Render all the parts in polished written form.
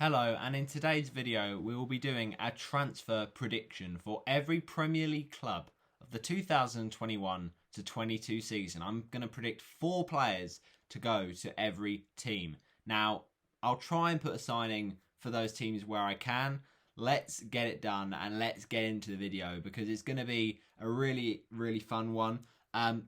Hello, and in today's video we will be doing a transfer prediction for every Premier League club of the 2021 to 22 season. I'm going to predict 4 players to go to every team. Now, I'll try and put a signing for those teams where I can. Let's get it done and let's get into the video because it's going to be a really fun one.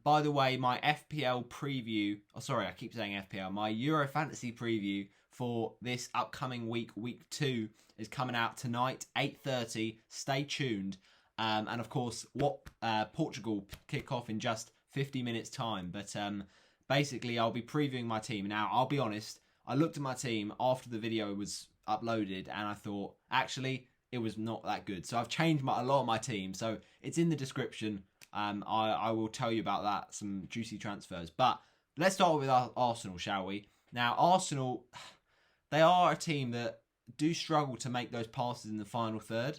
By the way, my FPL preview, I keep saying FPL, my Euro Fantasy preview for this upcoming week 2, is coming out tonight, 8:30. Stay tuned. And of course, Portugal kick off in just 50 minutes time. But basically, I'll be previewing my team. Now, I'll be honest, I looked at my team after the video was uploaded and I thought, actually, it was not that good. So I've changed a lot of my team. So it's in the description. I will tell you about that, some juicy transfers. But let's start with Arsenal, shall we? Now, Arsenal, they are a team that do struggle to make those passes in the final third.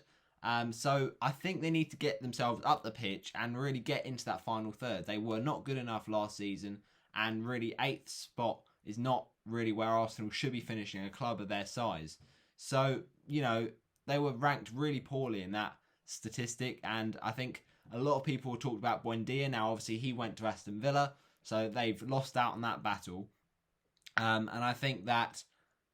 So I think they need to get themselves up the pitch and really get into that final third. They were not good enough last season, and really 8th spot is not really where Arsenal should be finishing, a club of their size. So, they were ranked really poorly in that statistic, and I think a lot of people talked about Buendia. Now, obviously, he went to Aston Villa, so they've lost out on that battle. And I think that,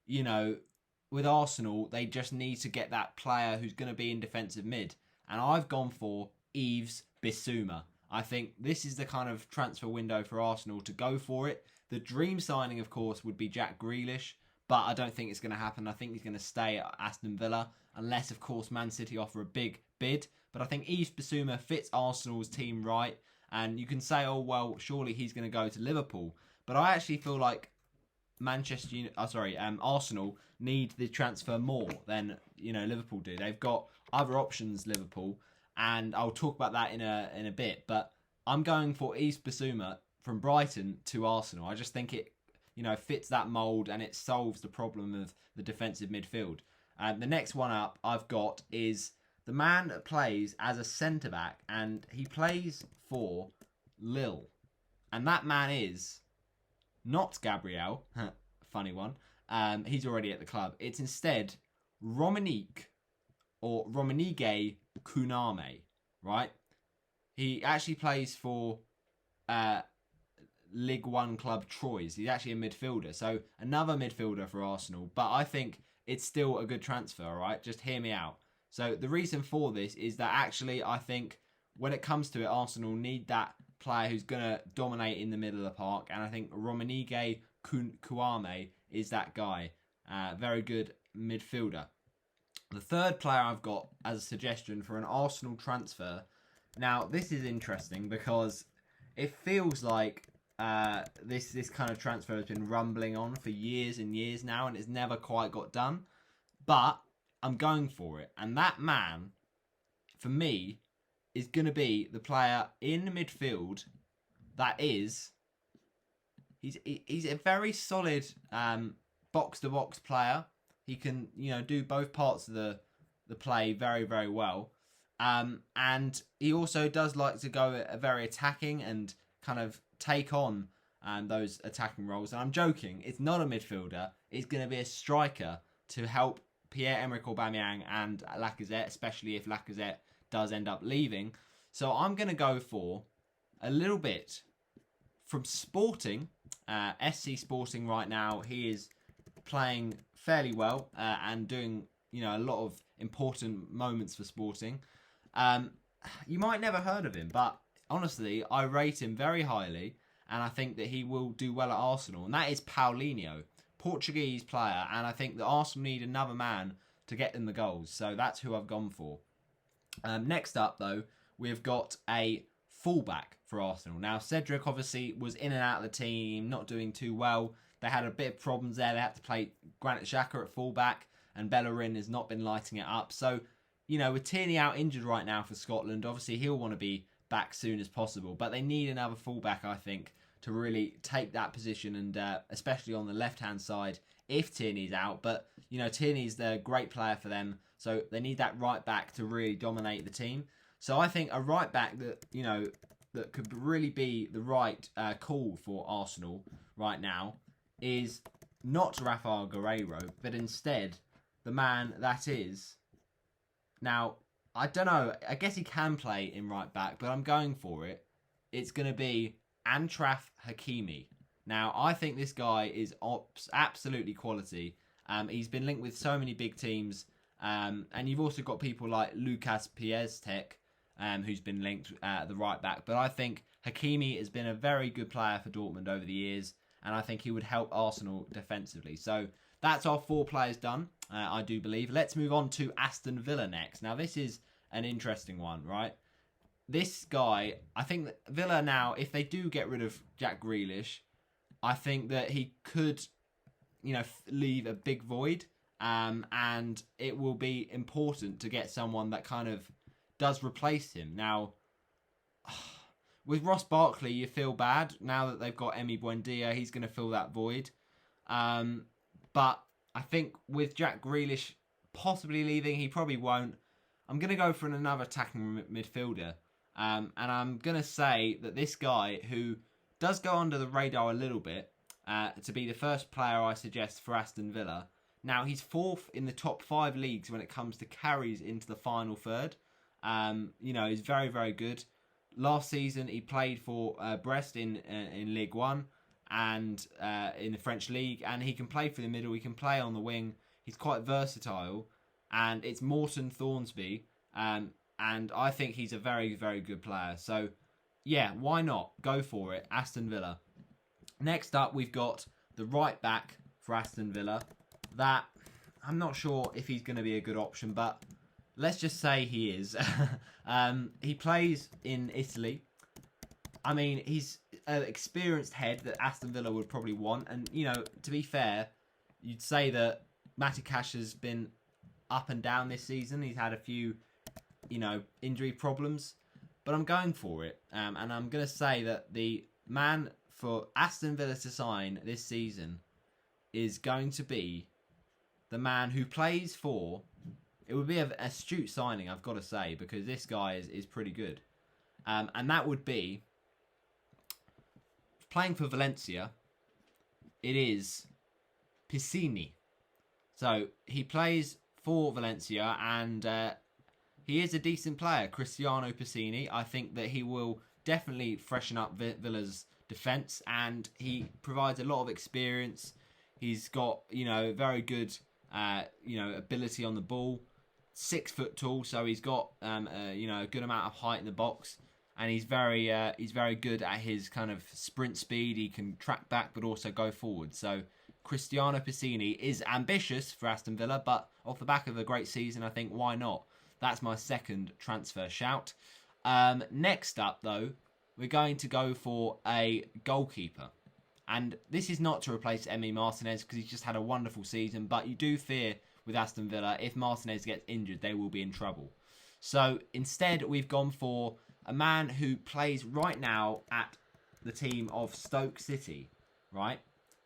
with Arsenal, they just need to get that player who's going to be in defensive mid. And I've gone for Yves Bissouma. I think this is the kind of transfer window for Arsenal to go for it. The dream signing, of course, would be Jack Grealish, but I don't think it's going to happen. I think he's going to stay at Aston Villa, unless, of course, Man City offer a big bid. But I think Yves Bissouma fits Arsenal's team right. And you can say, oh, well, surely he's going to go to Liverpool. But I actually feel like Arsenal need the transfer more than Liverpool do. They've got other options, Liverpool, and I'll talk about that in a bit. But I'm going for Yves Bissouma from Brighton to Arsenal. I just think it fits that mould and it solves the problem of the defensive midfield. The next one up I've got is the man that plays as a centre back, and he plays for Lille, and that man is not Gabriel. Funny one. He's already at the club. It's instead Romanique Kounamé, right? He actually plays for Ligue 1 club Troyes. He's actually a midfielder. So another midfielder for Arsenal. But I think it's still a good transfer, all right? Just hear me out. So the reason for this is that actually I think when it comes to it, Arsenal need that player who's going to dominate in the middle of the park. And I think Romanique Kounamé is that guy. Very good midfielder. The third player I've got as a suggestion for an Arsenal transfer. Now, this is interesting because it feels like this kind of transfer has been rumbling on for years and years now, and it's never quite got done. But I'm going for it. And that man, for me, is going to be the player in midfield that is... He's a very solid box-to-box player. He can, do both parts of the play very well. And he also does like to go very attacking and kind of take on those attacking roles. And I'm joking. It's not a midfielder. It's going to be a striker to help Pierre-Emerick Aubameyang and Lacazette, especially if Lacazette does end up leaving. So I'm going to go for a little bit from Sporting, SC Sporting right now. He is playing fairly well and doing a lot of important moments for Sporting. You might never heard of him, but honestly, I rate him very highly, and I think that he will do well at Arsenal. And that is Paulinho, Portuguese player, and I think that Arsenal need another man to get them the goals. So that's who I've gone for. Next up, though, we've got a fullback for Arsenal. Now, Cedric obviously was in and out of the team, not doing too well. They had a bit of problems there. They had to play Granit Xhaka at fullback, and Bellerin has not been lighting it up. So, with Tierney out injured right now for Scotland, obviously he'll want to be back soon as possible. But they need another fullback, I think, to really take that position, and especially on the left-hand side if Tierney's out. But, Tierney's the great player for them, so they need that right back to really dominate the team. So I think a right back that, that could really be the right call for Arsenal right now is not Rafael Guerreiro, but instead the man that is. Now, I don't know. I guess he can play in right back, but I'm going for it. It's going to be Achraf Hakimi. Now, I think this guy is absolutely quality. He's been linked with so many big teams. And you've also got people like Lucas Pieszczek, who's been linked at the right back. But I think Hakimi has been a very good player for Dortmund over the years. And I think he would help Arsenal defensively. So that's our 4 players done, I do believe. Let's move on to Aston Villa next. Now, this is an interesting one, right? This guy, I think that Villa now, if they do get rid of Jack Grealish, I think that he could, leave a big void. And it will be important to get someone that kind of does replace him. Now, with Ross Barkley, you feel bad. Now that they've got Emi Buendia, he's going to fill that void. But I think with Jack Grealish possibly leaving, he probably won't. I'm going to go for another attacking midfielder. And I'm going to say that this guy, who does go under the radar a little bit, to be the first player I suggest for Aston Villa. Now, he's 4th in the top 5 leagues when it comes to carries into the final third. He's very, very good. Last season, he played for Brest in Ligue 1 and in the French League. And he can play for the middle. He can play on the wing. He's quite versatile. And it's Morton Thornsby. And I think he's a very, very good player. So, yeah, why not? Go for it. Aston Villa. Next up, we've got the right back for Aston Villa. That, I'm not sure if he's going to be a good option, but let's just say he is. He plays in Italy. I mean, he's an experienced head that Aston Villa would probably want. And, to be fair, you'd say that Matty Cash has been up and down this season. He's had a few, injury problems. But I'm going for it. And I'm going to say that the man for Aston Villa to sign this season is going to be the man who plays for... It would be an astute signing, I've got to say, because this guy is pretty good. And that would be... Playing for Valencia, it is Piscini. So, he plays for Valencia, and he is a decent player, Cristiano Piscini. I think that he will definitely freshen up Villa's defence, and he provides a lot of experience. He's got, very good, ability on the ball. 6 foot tall, so he's got, a good amount of height in the box, and he's very good at his kind of sprint speed. He can track back, but also go forward. So Cristiano Piscini is ambitious for Aston Villa, but off the back of a great season, I think why not? That's my second transfer shout. Next up, though, we're going to go for a goalkeeper. And this is not to replace Emi Martinez because he's just had a wonderful season. But you do fear with Aston Villa, if Martinez gets injured, they will be in trouble. So instead, we've gone for a man who plays right now at the team of Stoke City, right?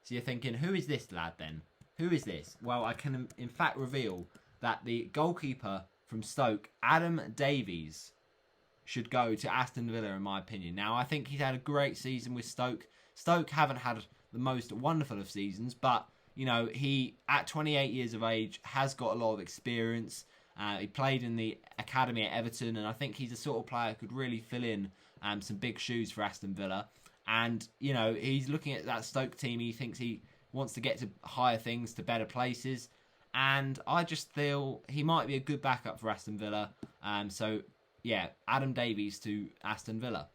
So you're thinking, who is this lad then? Who is this? Well, I can in fact reveal that the goalkeeper from Stoke, Adam Davies, should go to Aston Villa, in my opinion. Now, I think he's had a great season with Stoke. Stoke haven't had the most wonderful of seasons, but, he, at 28 years of age, has got a lot of experience. He played in the academy at Everton, and I think he's the sort of player who could really fill in some big shoes for Aston Villa. And, he's looking at that Stoke team. He thinks he wants to get to higher things, to better places. And I just feel he might be a good backup for Aston Villa. Yeah, Adam Davies to Aston Villa.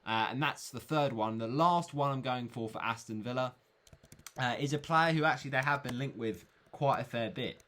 And that's the third one. The last one I'm going for Aston Villa is a player who actually they have been linked with quite a fair bit.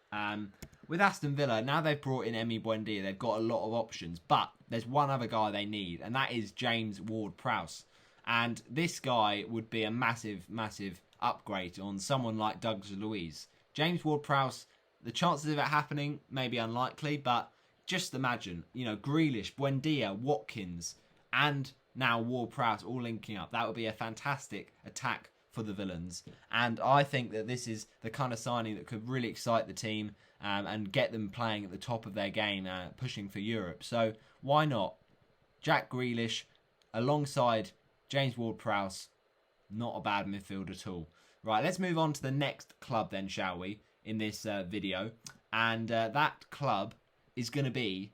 With Aston Villa, now they've brought in Emi Buendia, they've got a lot of options. But there's one other guy they need, and that is James Ward-Prowse. And this guy would be a massive, massive upgrade on someone like Douglas Luiz. James Ward-Prowse, the chances of it happening may be unlikely, but just imagine, Grealish, Buendia, Watkins, and now Ward-Prowse all linking up. That would be a fantastic attack for the Villains. And I think that this is the kind of signing that could really excite the team and get them playing at the top of their game, pushing for Europe. So why not? Jack Grealish alongside James Ward-Prowse, not a bad midfield at all. Right, let's move on to the next club then, shall we, in this video. and that club is going to be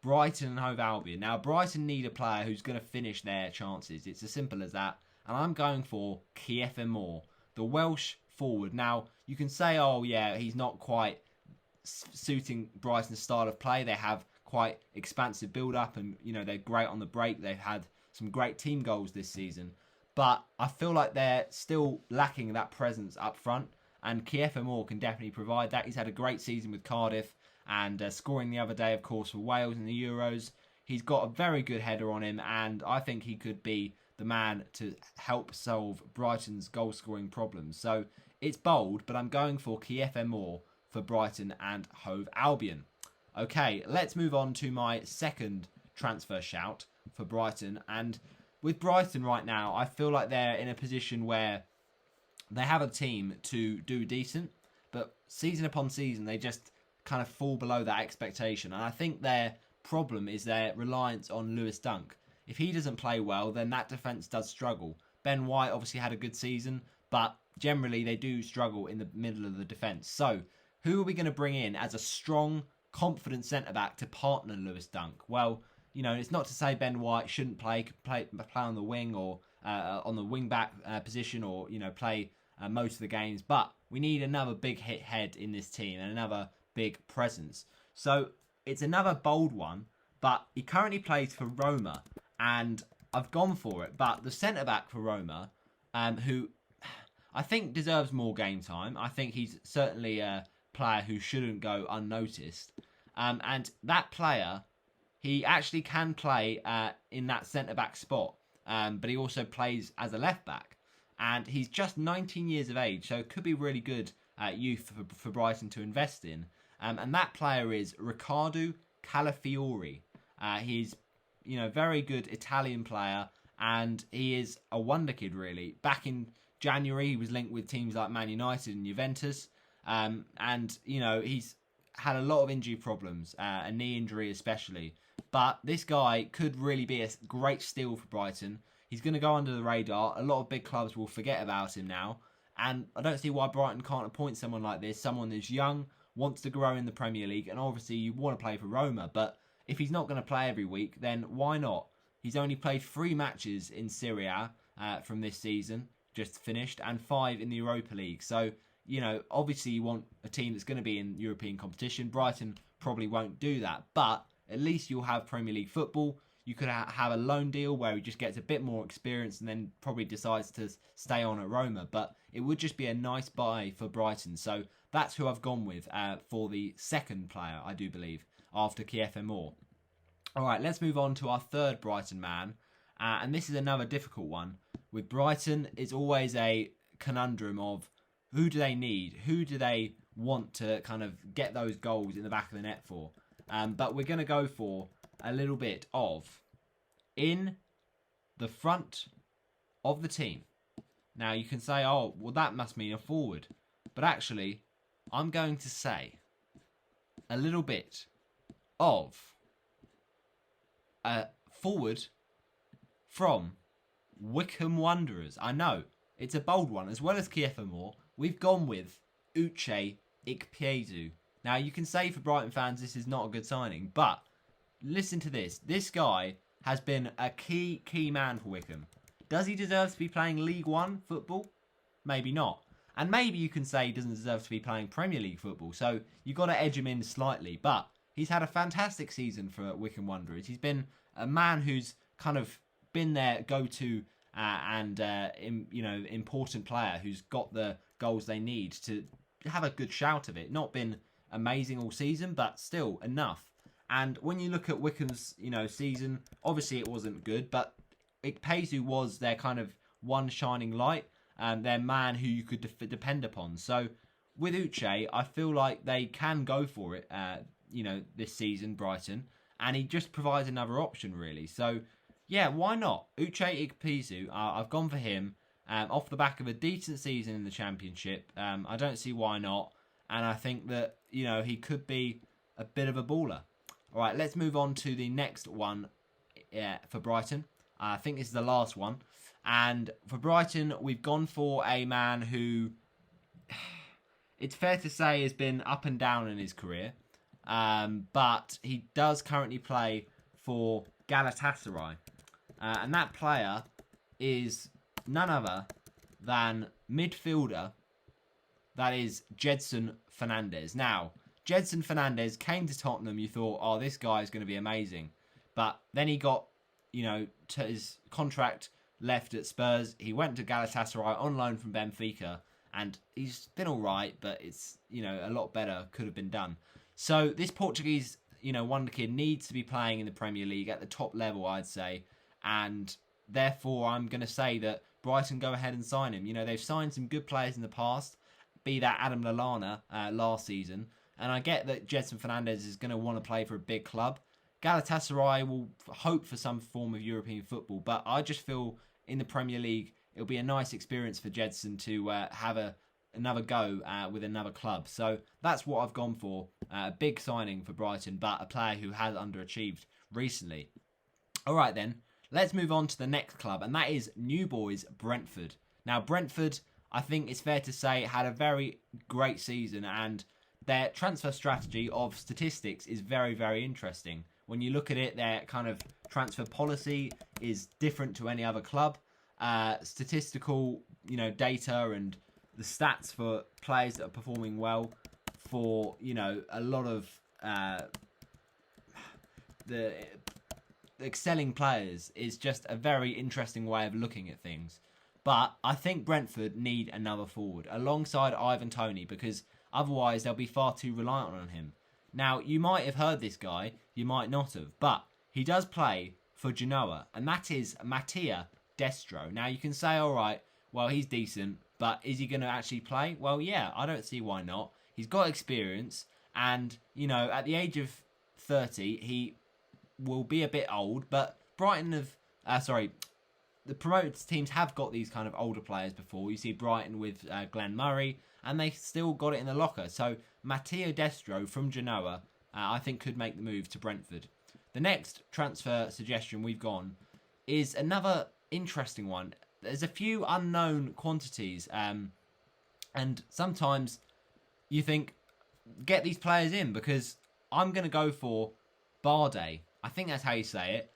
Brighton and Hove Albion. Now, Brighton need a player who's going to finish their chances. It's as simple as that. And I'm going for Kiefer Moore, the Welsh forward. Now, you can say, oh, yeah, he's not quite suiting Brighton's style of play. They have quite expansive build-up and, they're great on the break. They've had some great team goals this season. But I feel like they're still lacking that presence up front. And Kiefer Moore can definitely provide that. He's had a great season with Cardiff and scoring the other day, of course, for Wales in the Euros. He's got a very good header on him, and I think he could be the man to help solve Brighton's goal-scoring problems. So it's bold, but I'm going for Kiefer Moore for Brighton and Hove Albion. Okay, let's move on to my second transfer shout for Brighton. And with Brighton right now, I feel like they're in a position where they have a team to do decent, but season upon season, they just kind of fall below that expectation. And I think their problem is their reliance on Lewis Dunk. If he doesn't play well, then that defence does struggle. Ben White obviously had a good season, but generally they do struggle in the middle of the defence. So who are we going to bring in as a strong, confident centre-back to partner Lewis Dunk? Well, it's not to say Ben White shouldn't play on the wing or on the wing-back position or, play most of the games, but we need another big hit head in this team and another big presence. So it's another bold one, but he currently plays for Roma, and I've gone for it. But the centre-back for Roma, who I think deserves more game time. I think he's certainly a player who shouldn't go unnoticed. And that player, he actually can play in that centre-back spot, but he also plays as a left-back. And he's just 19 years of age, so it could be really good youth for Brighton to invest in. And that player is Riccardo Calafiori. He's, very good Italian player, and he is a wonder kid, really. Back in January, he was linked with teams like Man United and Juventus. And, he's had a lot of injury problems, a knee injury especially. But this guy could really be a great steal for Brighton. He's going to go under the radar. A lot of big clubs will forget about him now. And I don't see why Brighton can't appoint someone like this, someone that's young, wants to grow in the Premier League, and obviously you want to play for Roma, but if he's not going to play every week, then why not? He's only played 3 matches in Serie A from this season, just finished, and 5 in the Europa League. So, obviously you want a team that's going to be in European competition. Brighton probably won't do that, but at least you'll have Premier League football. You could have a loan deal where he just gets a bit more experience and then probably decides to stay on at Roma. But it would just be a nice buy for Brighton. So that's who I've gone with for the second player, I do believe, after Kiefer Moore. All right, let's move on to our third Brighton man. And this is another difficult one. With Brighton, it's always a conundrum of who do they need? Who do they want to kind of get those goals in the back of the net for? But we're going to go for a little bit of in the front of the team. Now, you can say, oh, well, that must mean a forward. But actually, I'm going to say a little bit of a forward from Wycombe Wanderers. I know, it's a bold one. As well as Kiefer Moore, we've gone with Uche Ikpeazu. Now, you can say for Brighton fans this is not a good signing, but listen to this. This guy has been a key man for Wycombe. Does he deserve to be playing League One football? Maybe not. And maybe you can say he doesn't deserve to be playing Premier League football, so you've got to edge him in slightly. But he's had a fantastic season for Wycombe Wanderers. He's been a man who's kind of been their go-to important player who's got the goals they need to have a good shout of it. Not been amazing all season, but still enough. And when you look at Wycombe's, season, obviously it wasn't good, but Ikpeazu was their kind of one shining light, their man who you could depend upon. So with Uche, I feel like they can go for it, this season, Brighton, and he just provides another option, really. So, yeah, why not? Uche Ikpeazu, I've gone for him off the back of a decent season in the Championship. I don't see why not, and I think that, he could be a bit of a baller. All right, let's move on to the next one for Brighton. I think this is the last one. And for Brighton, we've gone for a man who... it's fair to say has been up and down in his career. But he does currently play for Galatasaray. And that player is none other than midfielder, that is Gedson Fernandes. Now, Gedson Fernandes came to Tottenham, you thought, oh, this guy is going to be amazing. But then he got, to his contract left at Spurs. He went to Galatasaray on loan from Benfica, and he's been all right, but it's, a lot better could have been done. So this Portuguese, wonder kid needs to be playing in the Premier League at the top level, I'd say. And therefore, I'm going to say that Brighton go ahead and sign him. They've signed some good players in the past, be that Adam Lallana last season. And I get that Gedson Fernandes is going to want to play for a big club. Galatasaray will hope for some form of European football. But I just feel in the Premier League, it'll be a nice experience for Gedson to have another go with another club. So that's what I've gone for. A big signing for Brighton, but a player who has underachieved recently. All right, then. Let's move on to the next club, and that is New Boys Brentford. Now, Brentford, I think it's fair to say, had a very great season, and their transfer strategy of statistics is very, very interesting. When you look at it, their kind of transfer policy is different to any other club. Statistical, data and the stats for players that are performing well for, a lot of the excelling players is just a very interesting way of looking at things. But I think Brentford need another forward alongside Ivan Toney, because otherwise they'll be far too reliant on him. Now, you might have heard this guy, you might not have, but he does play for Genoa, and that is Mattia Destro. Now, you can say, all right, well, he's decent, but is he going to actually play? Well, yeah, I don't see why not. He's got experience, and, at the age of 30, he will be a bit old, but Brighton the promoted teams have got these kind of older players before. You see Brighton with Glenn Murray, and they still got it in the locker. So Matteo Destro from Genoa, I think could make the move to Brentford. The next transfer suggestion we've gone is another interesting one. There's a few unknown quantities, and sometimes you think, get these players in, because I'm going to go for Bardet. I think that's how you say it.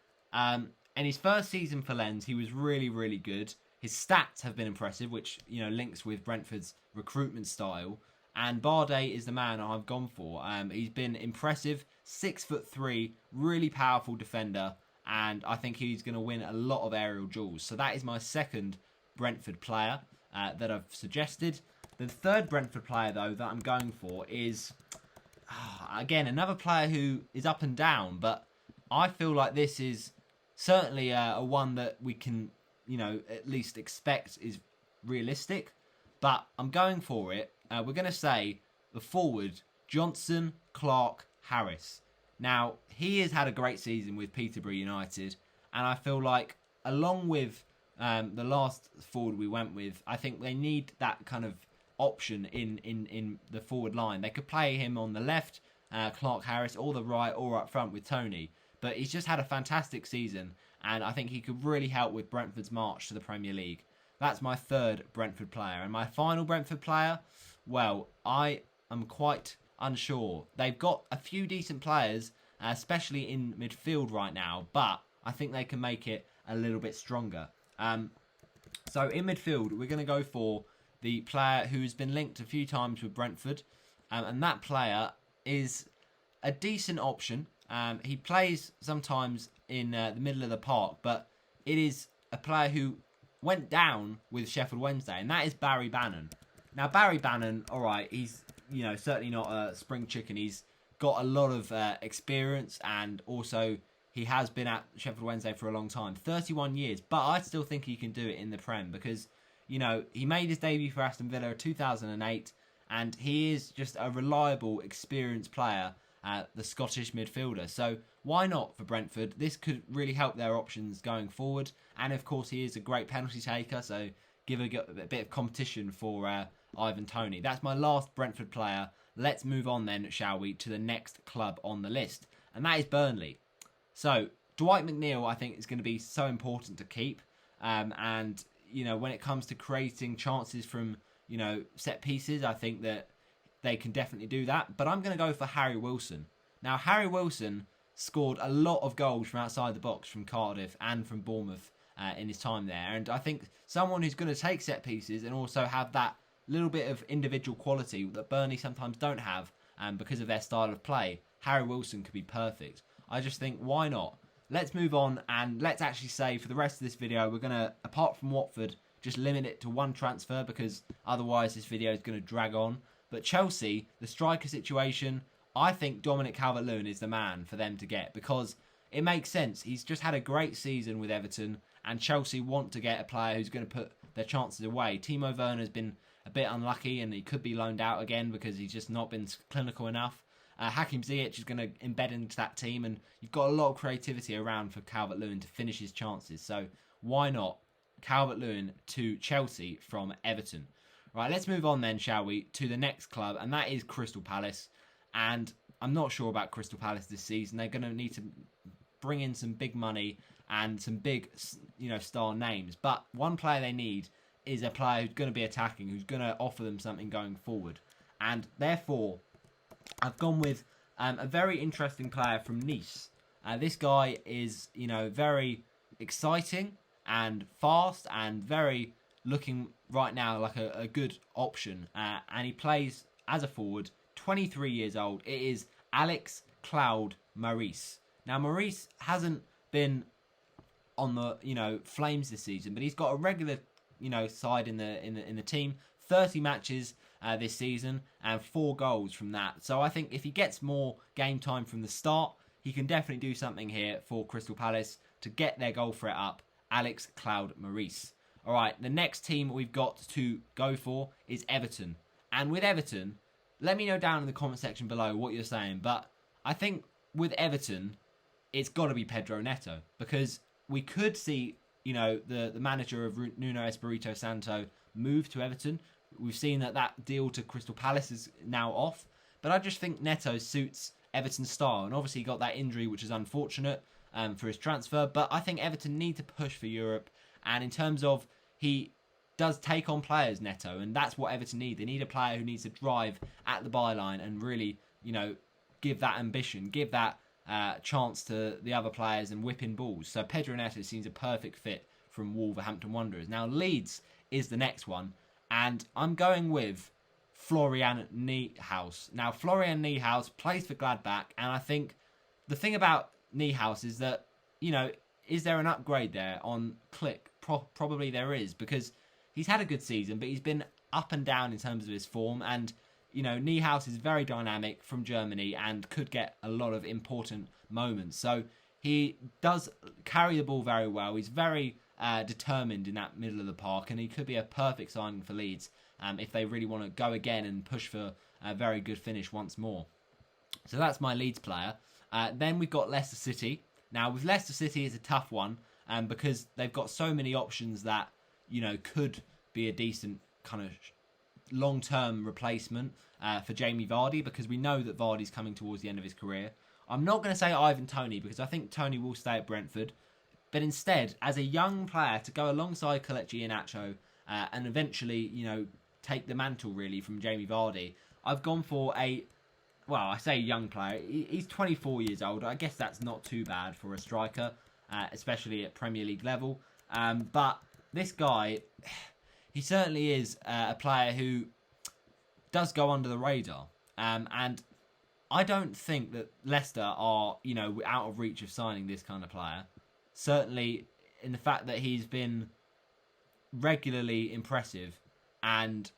And his first season for Lens, he was really, really good. His stats have been impressive, which, links with Brentford's recruitment style. And Bardet is the man I've gone for. He's been impressive, 6'3", really powerful defender. And I think he's going to win a lot of aerial duels. So that is my second Brentford player that I've suggested. The third Brentford player, though, that I'm going for is, again, another player who is up and down. But I feel like this is certainly a one that we can, at least expect is realistic. But I'm going for it. We're going to say the forward, Johnson Clark Harris. Now, he has had a great season with Peterborough United. And I feel like, along with the last forward we went with, I think they need that kind of option in the forward line. They could play him on the left, Clark Harris, or the right, or up front with Toney. But he's just had a fantastic season, and I think he could really help with Brentford's march to the Premier League. That's my third Brentford player. And my final Brentford player, well, I am quite unsure. They've got a few decent players, especially in midfield right now, but I think they can make it a little bit stronger. So in midfield, we're going to go for the player who's been linked a few times with Brentford, and that player is a decent option. He plays sometimes in the middle of the park, but it is a player who went down with Sheffield Wednesday, and that is Barry Bannon. Now, Barry Bannon, all right, he's certainly not a spring chicken. He's got a lot of experience, and also he has been at Sheffield Wednesday for a long time, 31 years. But I still think he can do it in the Prem because, he made his debut for Aston Villa in 2008, and he is just a reliable, experienced player. The Scottish midfielder. So why not for Brentford? This could really help their options going forward. And of course, he is a great penalty taker. So give a bit of competition for Ivan Toney. That's my last Brentford player. Let's move on then, shall we, to the next club on the list. And that is Burnley. So Dwight McNeil, I think, is going to be so important to keep. And, when it comes to creating chances from, set pieces, I think that they can definitely do that. But I'm going to go for Harry Wilson. Now, Harry Wilson scored a lot of goals from outside the box from Cardiff and from Bournemouth in his time there. And I think someone who's going to take set pieces and also have that little bit of individual quality that Burnley sometimes don't have because of their style of play, Harry Wilson could be perfect. I just think, why not? Let's move on and let's actually say for the rest of this video, we're going to, apart from Watford, just limit it to one transfer because otherwise this video is going to drag on. But Chelsea, the striker situation, I think Dominic Calvert-Lewin is the man for them to get because it makes sense. He's just had a great season with Everton and Chelsea want to get a player who's going to put their chances away. Timo Werner's been a bit unlucky and he could be loaned out again because he's just not been clinical enough. Hakim Ziyech is going to embed into that team and you've got a lot of creativity around for Calvert-Lewin to finish his chances. So why not Calvert-Lewin to Chelsea from Everton? Right, let's move on then, shall we, to the next club, and that is Crystal Palace. And I'm not sure about Crystal Palace this season. They're going to need to bring in some big money and some big, star names. But one player they need is a player who's going to be attacking, who's going to offer them something going forward. And therefore, I've gone with a very interesting player from Nice. This guy is, very exciting and fast and very looking right now like a good option. And he plays as a forward, 23 years old. It is Alex Claude Maurice. Now, Maurice hasn't been on the, flames this season, but he's got a regular, side in the team. 30 matches this season and 4 goals from that. So I think if he gets more game time from the start, he can definitely do something here for Crystal Palace to get their goal threat up. Alex Claude Maurice. All right, the next team we've got to go for is Everton. And with Everton, let me know down in the comment section below what you're saying. But I think with Everton, it's got to be Pedro Neto. Because we could see, the manager of Nuno Espirito Santo move to Everton. We've seen that deal to Crystal Palace is now off. But I just think Neto suits Everton's style. And obviously he got that injury, which is unfortunate for his transfer. But I think Everton need to push for Europe. And in terms of, he does take on players, Neto, and that's what Everton need. They need a player who needs to drive at the byline and really, give that ambition, give that chance to the other players and whip in balls. So Pedro Neto seems a perfect fit from Wolverhampton Wanderers. Now, Leeds is the next one, and I'm going with Florian Niehaus. Now, Florian Niehaus plays for Gladbach, and I think the thing about Niehaus is that, is there an upgrade there on Click? Probably there is, because he's had a good season, but he's been up and down in terms of his form. And, Niehaus is very dynamic from Germany and could get a lot of important moments. So he does carry the ball very well. He's very determined in that middle of the park, and he could be a perfect signing for Leeds if they really want to go again and push for a very good finish once more. So that's my Leeds player. Then we've got Leicester City. Now, with Leicester City, it's a tough one because they've got so many options that, could be a decent kind of long-term replacement for Jamie Vardy, because we know that Vardy's coming towards the end of his career. I'm not going to say Ivan Toney because I think Toney will stay at Brentford. But instead, as a young player to go alongside Kelechi Iheanacho and eventually, take the mantle really from Jamie Vardy, I've gone for I say young player. He's 24 years old. I guess that's not too bad for a striker, especially at Premier League level. But this guy, he certainly is a player who does go under the radar. And I don't think that Leicester are, out of reach of signing this kind of player. Certainly in the fact that he's been regularly impressive and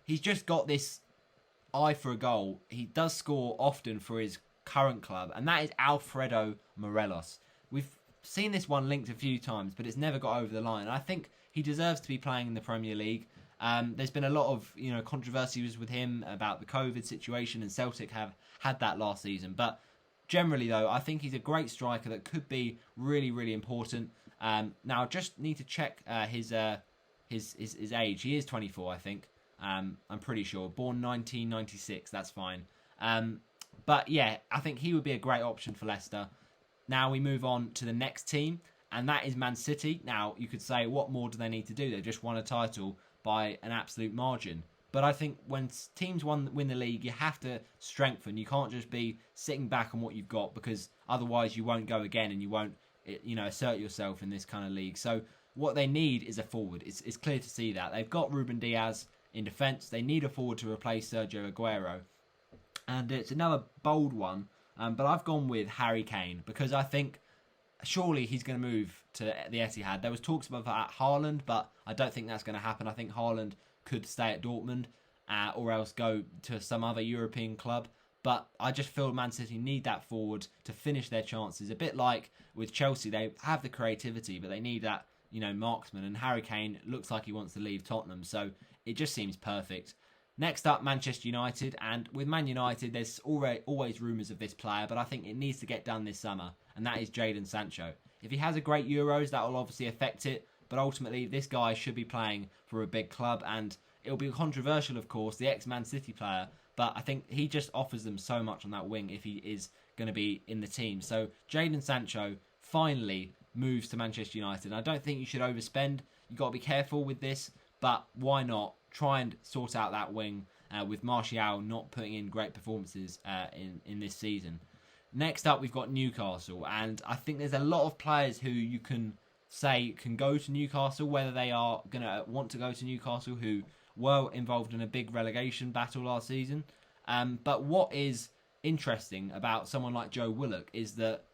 he's just got this eye for a goal. He does score often for his current club, and that is Alfredo Morelos. We've seen this one linked a few times, but it's never got over the line. I think he deserves to be playing in the Premier League. There's been a lot of controversies with him about the COVID situation, and Celtic have had that last season. But generally, though, I think he's a great striker that could be really, really important. Now, I just need to check his age. He is 24, I think. I'm pretty sure. Born 1996, that's fine. But yeah, I think he would be a great option for Leicester. Now we move on to the next team, and that is Man City. Now, you could say, what more do they need to do? They just won a title by an absolute margin. But I think when teams win the league, you have to strengthen. You can't just be sitting back on what you've got, because otherwise you won't go again and you won't, assert yourself in this kind of league. So what they need is a forward. It's clear to see that. They've got Ruben Diaz in defence. They need a forward to replace Sergio Aguero. And it's another bold one, but I've gone with Harry Kane, because I think surely he's going to move to the Etihad. There was talks about that at Haaland, but I don't think that's going to happen. I think Haaland could stay at Dortmund or else go to some other European club. But I just feel Man City need that forward to finish their chances. A bit like with Chelsea, they have the creativity, but they need that, marksman. And Harry Kane looks like he wants to leave Tottenham, so it just seems perfect. Next up, Manchester United. And with Man United, there's always rumours of this player, but I think it needs to get done this summer, and that is Jadon Sancho. If he has a great Euros, that will obviously affect it, but ultimately this guy should be playing for a big club, and it'll be controversial, of course, the ex-Man City player, but I think he just offers them so much on that wing if he is going to be in the team. So Jadon Sancho finally moves to Manchester United. And I don't think you should overspend. You've got to be careful with this, but why not try and sort out that wing with Martial not putting in great performances in this season. Next up, we've got Newcastle, and I think there's a lot of players who you can say can go to Newcastle, whether they are going to want to go to Newcastle, who were involved in a big relegation battle last season. But what is interesting about someone like Joe Willock is that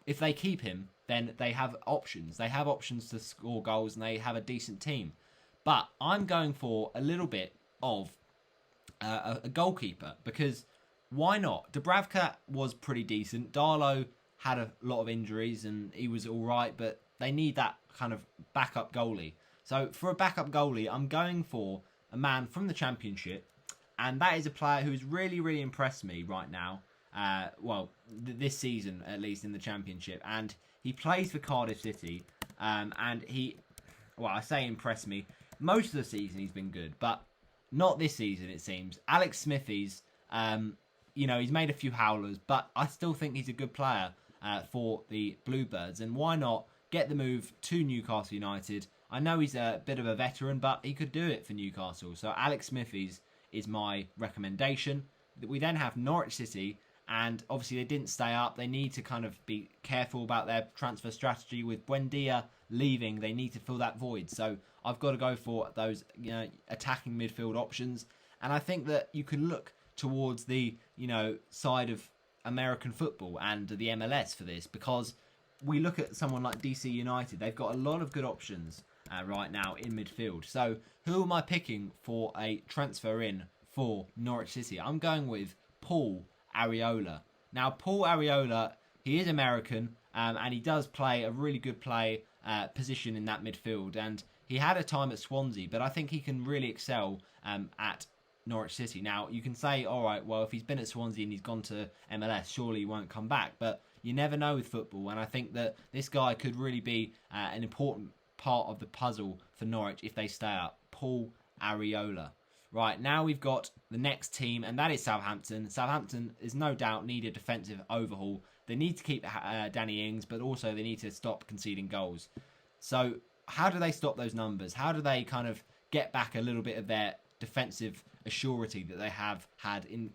if they keep him, then they have options. They have options to score goals, and they have a decent team. But I'm going for a little bit of a goalkeeper, because why not? Dubravka was pretty decent. Darlow had a lot of injuries and he was all right, but they need that kind of backup goalie. So for a backup goalie, I'm going for a man from the Championship, and that is a player who's really, really impressed me right now. This season, at least in the Championship. And he plays for Cardiff City, and I say impressed me. Most of the season he's been good, but not this season, it seems. Alex Smithies, he's made a few howlers, but I still think he's a good player for the Bluebirds. And why not get the move to Newcastle United? I know he's a bit of a veteran, but he could do it for Newcastle. So Alex Smithies is my recommendation. We then have Norwich City, and obviously they didn't stay up. They need to kind of be careful about their transfer strategy. With Buendia leaving, they need to fill that void. So I've got to go for those attacking midfield options. And I think that you can look towards the side of American football and the MLS for this, because we look at someone like DC United. They've got a lot of good options right now in midfield. So who am I picking for a transfer in for Norwich City? I'm going with Paul Arriola. Now, Paul Arriola, he is American, and he does play a really good position in that midfield. And he had a time at Swansea, but I think he can really excel at Norwich City. Now, you can say, all right, well, if he's been at Swansea and he's gone to MLS, surely he won't come back. But you never know with football, and I think that this guy could really be an important part of the puzzle for Norwich if they stay up. Paul Arriola. Right, now we've got the next team, and that is Southampton. Southampton is no doubt need a defensive overhaul. They need to keep Danny Ings, but also they need to stop conceding goals. So how do they stop those numbers? How do they kind of get back a little bit of their defensive assurity that they have had in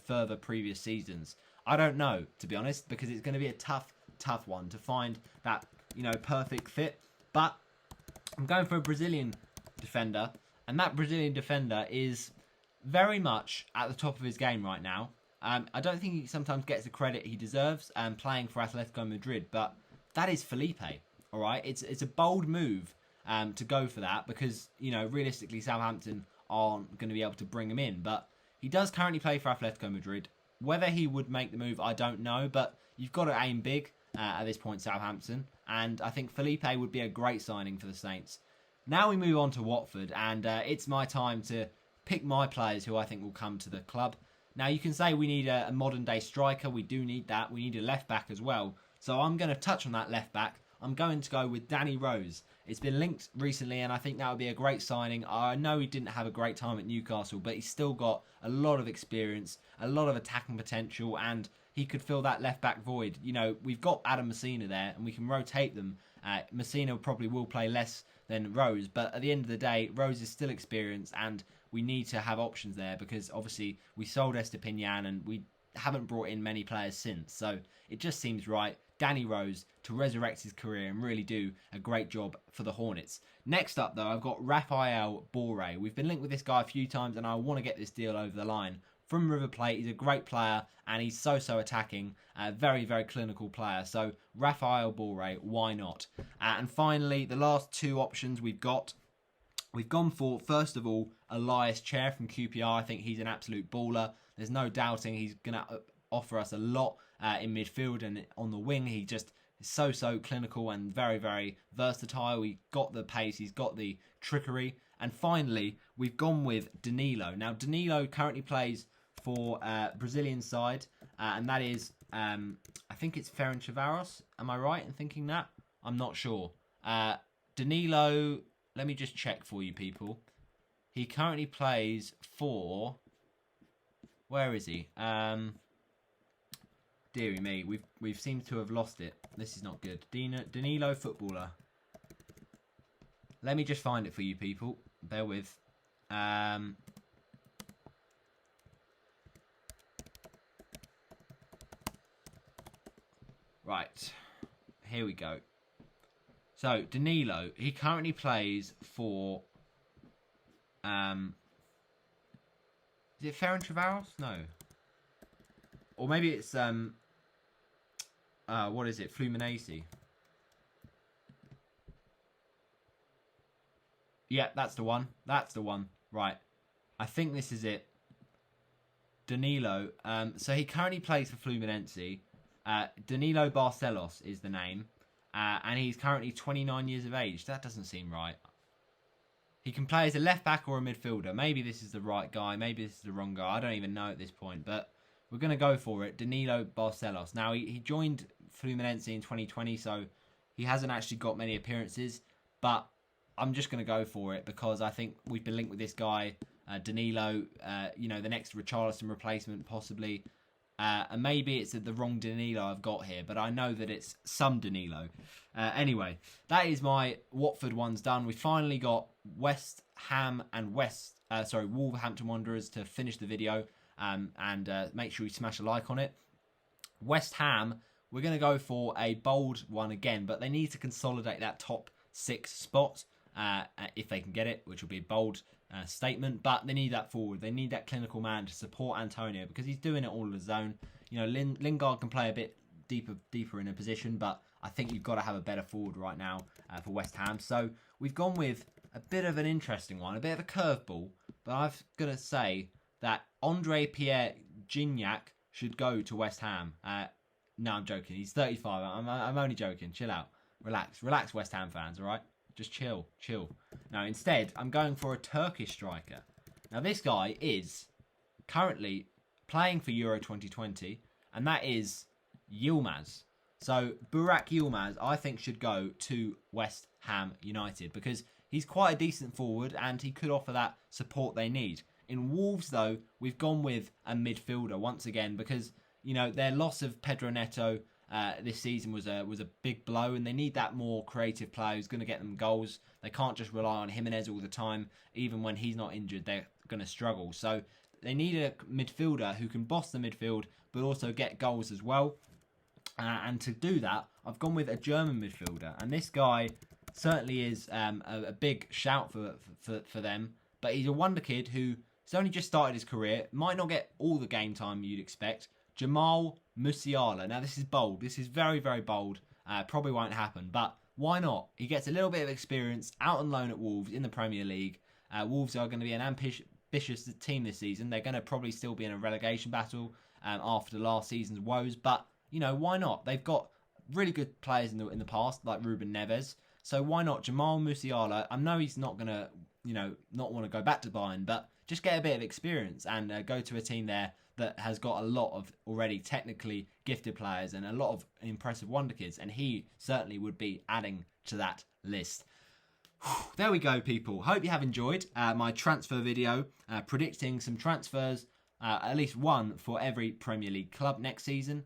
further previous seasons? I don't know, to be honest, because it's going to be a tough one to find that perfect fit. But I'm going for a Brazilian defender, and that Brazilian defender is very much at the top of his game right now. I don't think he sometimes gets the credit he deserves playing for Atletico Madrid, but that is Felipe. All right, it's a bold move to go for that, because realistically Southampton aren't going to be able to bring him in, but he does currently play for Atletico Madrid. Whether he would make the move, I don't know, but you've got to aim big at this point, Southampton, and I think Felipe would be a great signing for the Saints. Now we move on to Watford, and it's my time to pick my players who I think will come to the club. Now, you can say we need a modern-day striker. We do need that. We need a left-back as well. So I'm going to touch on that left-back. I'm going to go with Danny Rose. It's been linked recently, and I think that would be a great signing. I know he didn't have a great time at Newcastle, but he's still got a lot of experience, a lot of attacking potential, and he could fill that left-back void. We've got Adam Messina there, and we can rotate them. Messina probably will play less than Rose, but at the end of the day, Rose is still experienced, and we need to have options there because obviously we sold Estepinian and we haven't brought in many players since. So it just seems right. Danny Rose to resurrect his career and really do a great job for the Hornets. Next up, though, I've got Rafael Borré. We've been linked with this guy a few times, and I want to get this deal over the line. From River Plate, he's a great player, and he's so attacking. Very, very clinical player. So, Rafael Borré, why not? And finally, the last two options we've got. We've gone for, first of all, Elias Chair from QPR. I think he's an absolute baller. There's no doubting he's going to offer us a lot in midfield and on the wing. He just is so clinical and very, very versatile. He's got the pace, he's got the trickery. And finally, we've gone with Danilo. Now, Danilo currently plays for Brazilian side, and that is, I think it's Ferencváros. Am I right in thinking that? I'm not sure. Danilo, let me just check for you people. He currently plays for... Where is he? Deary me, we've seemed to have lost it. This is not good. Danilo footballer. Let me just find it for you people. Bear with. Right. Here we go. So, Danilo, he currently plays for... is it Ferencváros? No. Or maybe it's... what is it? Fluminense. Yeah, that's the one. That's the one. Right. I think this is it. Danilo. So he currently plays for Fluminense. Danilo Barcelos is the name. And he's currently 29 years of age. That doesn't seem right. He can play as a left back or a midfielder. Maybe this is the right guy. Maybe this is the wrong guy. I don't even know at this point. But we're going to go for it. Danilo Barcelos. Now, he joined Fluminense in 2020, so he hasn't actually got many appearances. But I'm just going to go for it because I think we've been linked with this guy, Danilo, the next Richarlison replacement possibly. And maybe it's the wrong Danilo I've got here, but I know that it's some Danilo. Anyway, that is my Watford ones done. We finally got West Ham and Wolverhampton Wanderers to finish the video. And make sure you smash a like on it. West Ham, we're going to go for a bold one again, but they need to consolidate that top 6 spot if they can get it, which will be a bold statement. But they need that forward. They need that clinical man to support Antonio because he's doing it all in his own. Lingard can play a bit deeper in a position, but I think you've got to have a better forward right now for West Ham. So we've gone with a bit of an interesting one, a bit of a curveball, but I've got to say that Andre Pierre Gignac should go to West Ham. No, I'm joking. He's 35. I'm only joking. Chill out. Relax, West Ham fans, all right? Just chill. Now, instead, I'm going for a Turkish striker. Now, this guy is currently playing for Euro 2020, and that is Yilmaz. So, Burak Yilmaz, I think, should go to West Ham United because he's quite a decent forward and he could offer that support they need. In Wolves, though, we've gone with a midfielder once again because, their loss of Pedro Neto this season was a big blow, and they need that more creative player who's going to get them goals. They can't just rely on Jimenez all the time. Even when he's not injured, they're going to struggle. So they need a midfielder who can boss the midfield, but also get goals as well. And to do that, I've gone with a German midfielder, and this guy certainly is a big shout for them. But he's a wonder kid who's only just started his career, might not get all the game time you'd expect. Jamal Musiala. Now, this is bold. This is very, very bold. Probably won't happen, but why not? He gets a little bit of experience out on loan at Wolves in the Premier League. Wolves are going to be an ambitious team this season. They're going to probably still be in a relegation battle after last season's woes, but, why not? They've got really good players in the past, like Ruben Neves. So why not? Jamal Musiala, I know he's not going to, not want to go back to Bayern, but just get a bit of experience and go to a team there that has got a lot of already technically gifted players and a lot of impressive wonder kids, and he certainly would be adding to that list. There we go, people. Hope you have enjoyed my transfer video, predicting some transfers, at least one for every Premier League club next season.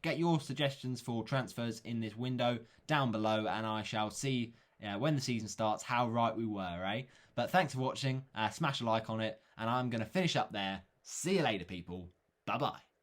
Get your suggestions for transfers in this window down below, and I shall see when the season starts how right we were, eh? But thanks for watching. Smash a like on it. and I'm going to finish up there. See you later, people. Bye bye.